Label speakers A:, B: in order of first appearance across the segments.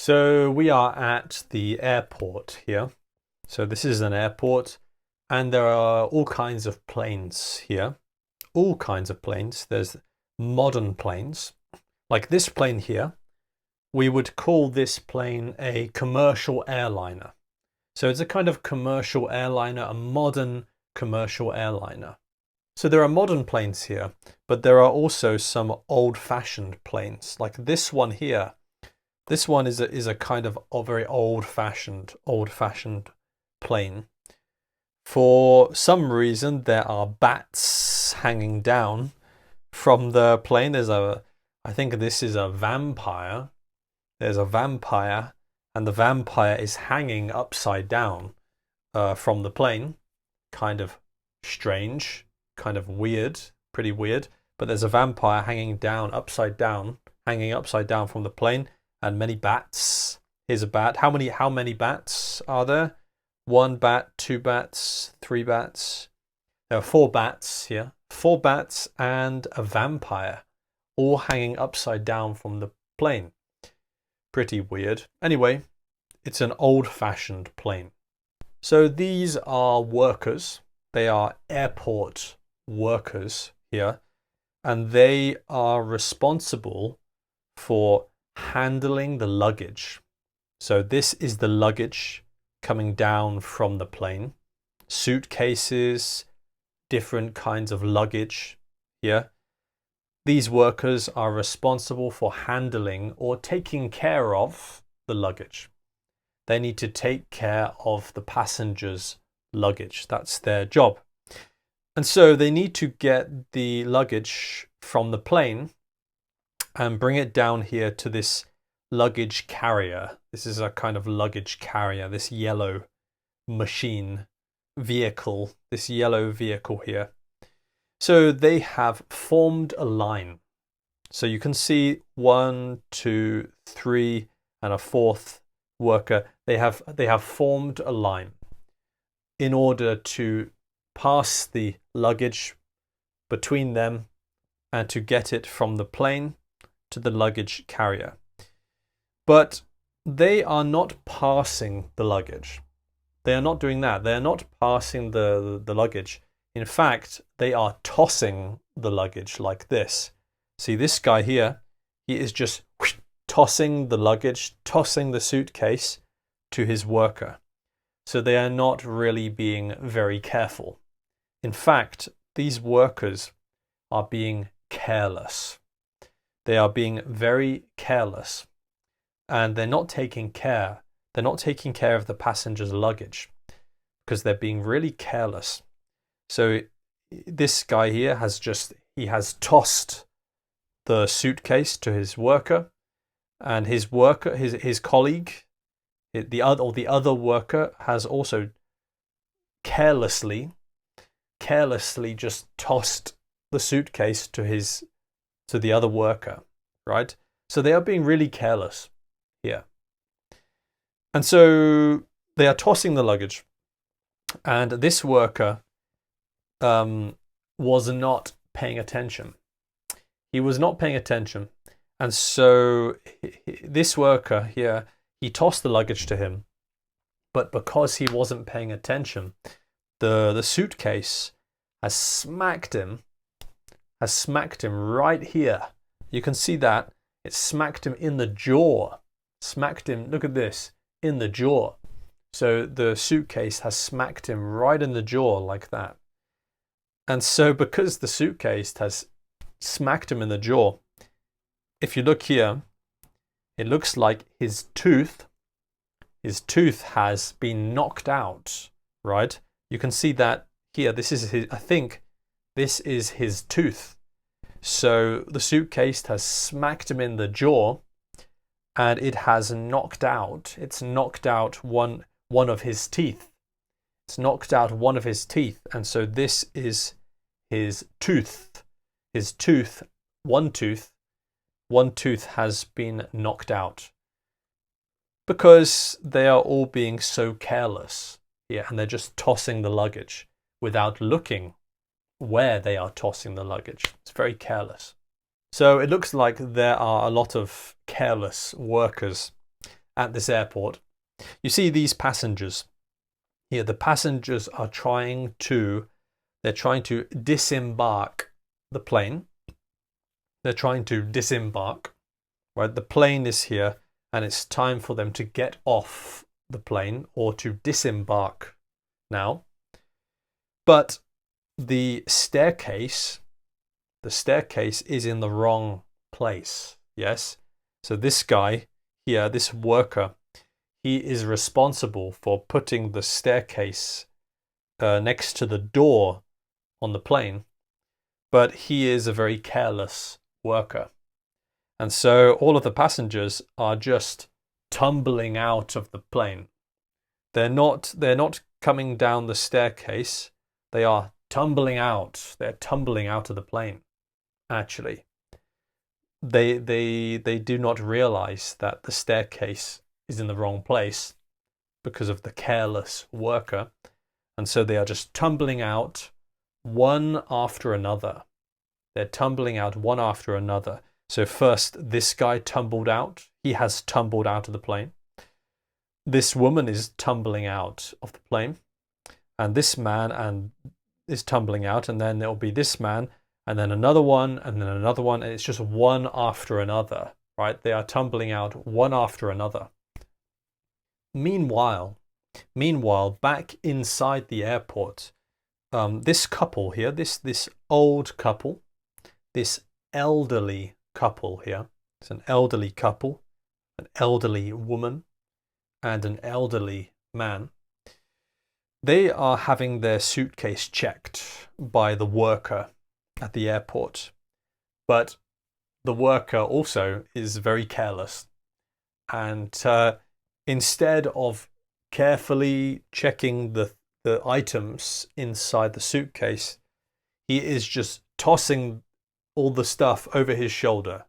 A: So we are at the airport here. So this is an airport and there are all kinds of planes here. All kinds of planes. There's modern planes. Like this plane here, we would call this plane a commercial airliner. So it's a kind of commercial airliner, a modern commercial airliner. So there are modern planes here, but there are also some old-fashioned planes. Like this one here. This one is a kind of a very old-fashioned plane. For some reason, there are bats hanging down from the plane. I think this is a vampire. There's a vampire, and the vampire is hanging upside down from the plane. Kind of strange, kind of weird, pretty weird. But there's a vampire hanging upside down from the plane. And many bats. Here's a bat. How many bats are there? 1 bat, 2 bats, 3 bats. There are 4 bats here. 4 bats and a vampire, all hanging upside down from the plane. Pretty weird. Anyway, it's an old-fashioned plane. So these are workers. They are airport workers here, and they are responsible for handling the luggage. So this is the luggage coming down from the plane. Suitcases, different kinds of luggage here. These workers are responsible for handling or taking care of the luggage. They need to take care of the passengers' luggage. That's their job. And so they need to get the luggage from the plane and bring it down here to this luggage carrier. This is a kind of luggage carrier, this yellow machine vehicle, this yellow vehicle here. So they have formed a line. So you can see 1, 2, 3, and a 4th worker. They have formed a line in order to pass the luggage between them and to get it from the plane to the luggage carrier. But they are not passing the luggage. They are not doing that. They are not passing the luggage. In fact, they are tossing the luggage like this. See this guy here, he is just tossing the luggage, tossing the suitcase to his worker. So they are not really being very careful. In fact, these workers are being careless. They are being very careless, and they're not taking care. They're not taking care of the passenger's luggage because they're being really careless. So this guy here has tossed the suitcase to his worker, and his colleague, the other worker has also carelessly just tossed the suitcase to the other worker, right? So they are being really careless here. And so they are tossing the luggage. And this worker was not paying attention. He was not paying attention. And so this worker here, he tossed the luggage to him. But because he wasn't paying attention, the suitcase has smacked him right here. You can see that. It smacked him in the jaw. Smacked him, look at this, in the jaw. So the suitcase has smacked him right in the jaw like that. And so because the suitcase has smacked him in the jaw, if you look here, it looks like his tooth has been knocked out, right? You can see that here. This is his, I think this is his tooth. So the suitcase has smacked him in the jaw, and it has knocked out. It's knocked out one of his teeth. It's knocked out one of his teeth, and so this is his tooth. His tooth, one tooth has been knocked out because they are all being so careless here, and they're just tossing the luggage without looking where they are tossing the luggage. It's very careless. So it looks like there are a lot of careless workers at this airport. You see these passengers here. The passengers are trying to disembark the plane. They're trying to disembark, right? The plane is here and it's time for them to get off the plane or to disembark now. But the staircase is in the wrong place. Yes. So this guy here, this worker, he is responsible for putting the staircase next to the door on the plane, but he is a very careless worker. And so all of the passengers are just tumbling out of the plane. They're not coming down the staircase. They are tumbling out. They're tumbling out of the plane. Actually, they do not realize that the staircase is in the wrong place because of the careless worker, and so they are just tumbling out one after another. They're tumbling out one after another. So first, this guy tumbled out. He has tumbled out of the plane. This woman is tumbling out of the plane, and this man is tumbling out, and then there'll be this man, and then another one, and then another one, and it's just one after another, right? They are tumbling out one after another. Meanwhile, back inside the airport, this couple here, this old couple, this elderly couple here, it's an elderly couple, an elderly woman, and an elderly man. They are having their suitcase checked by the worker at the airport, but the worker also is very careless, and instead of carefully checking the items inside the suitcase, he is just tossing all the stuff over his shoulder.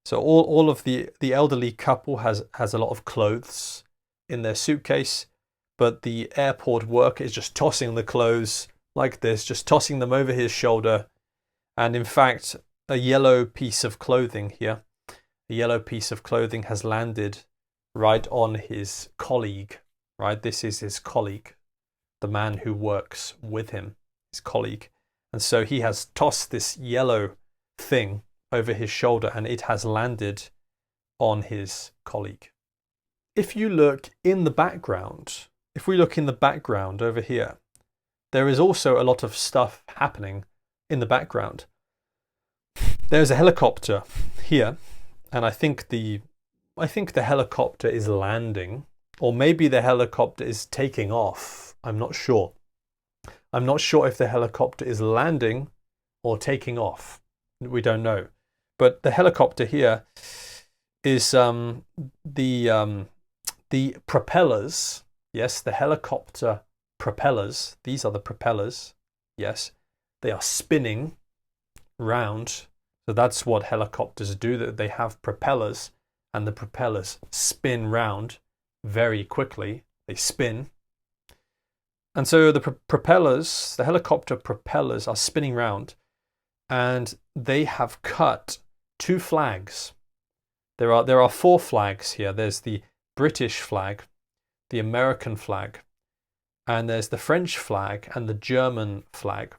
A: So all of the elderly couple has a lot of clothes in their suitcase, but the airport worker is just tossing the clothes like this, just tossing them over his shoulder. And in fact, a yellow piece of clothing here, a yellow piece of clothing has landed right on his colleague, right? This is his colleague, the man who works with him, his colleague. And so he has tossed this yellow thing over his shoulder and it has landed on his colleague. If you look in the background, if we look in the background over here, there is also a lot of stuff happening in the background. There's a helicopter here, and I think the helicopter is landing, or maybe the helicopter is taking off. I'm not sure. I'm not sure if the helicopter is landing or taking off. We don't know. But the helicopter here is the propellers. Yes, the helicopter propellers. These are the propellers. Yes, they are spinning round. So that's what helicopters do. That they have propellers, and the propellers spin round very quickly. They spin. And so the propellers, the helicopter propellers are spinning round, and they have cut two flags. There are four flags here. There's the British flag, the American flag, and there's the French flag and the German flag.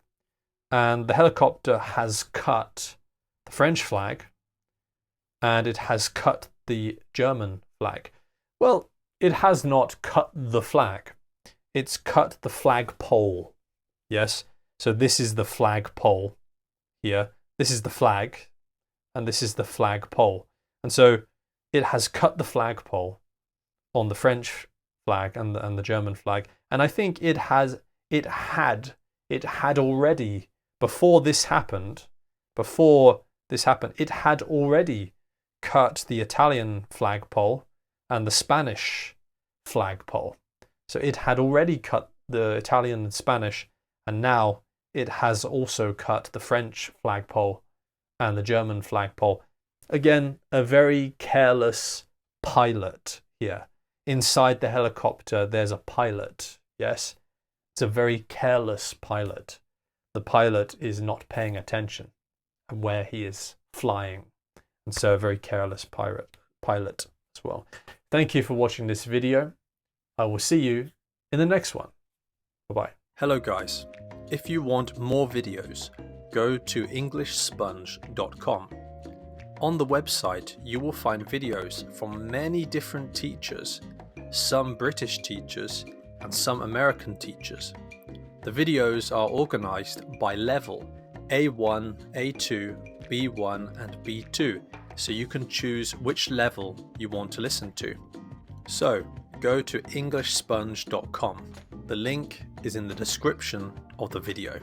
A: And the helicopter has cut the French flag, and it has cut the German flag. Well, it has not cut the flag. It's cut the flagpole. Yes, so this is the flagpole here. This is the flag, and this is the flagpole. And so it has cut the flagpole on the French flag and the German flag. And I think it had already, before this happened, it had already cut the Italian flagpole and the Spanish flagpole. So it had already cut the Italian and Spanish, and now it has also cut the French flagpole and the German flagpole. Again, a very careless pilot here. Inside the helicopter, there's a pilot. Yes, it's a very careless pilot. The pilot is not paying attention and where he is flying. And so a very careless pilot as well. Thank you for watching this video. I will see you in the next one. Bye-bye. Hello guys. If you want more videos, go to EnglishSponge.com. On the website, you will find videos from many different teachers, some British teachers and some American teachers. The videos are organized by level A1, A2, B1 and B2, so you can choose which level you want to listen to. So, go to EnglishSponge.com. The link is in the description of the video.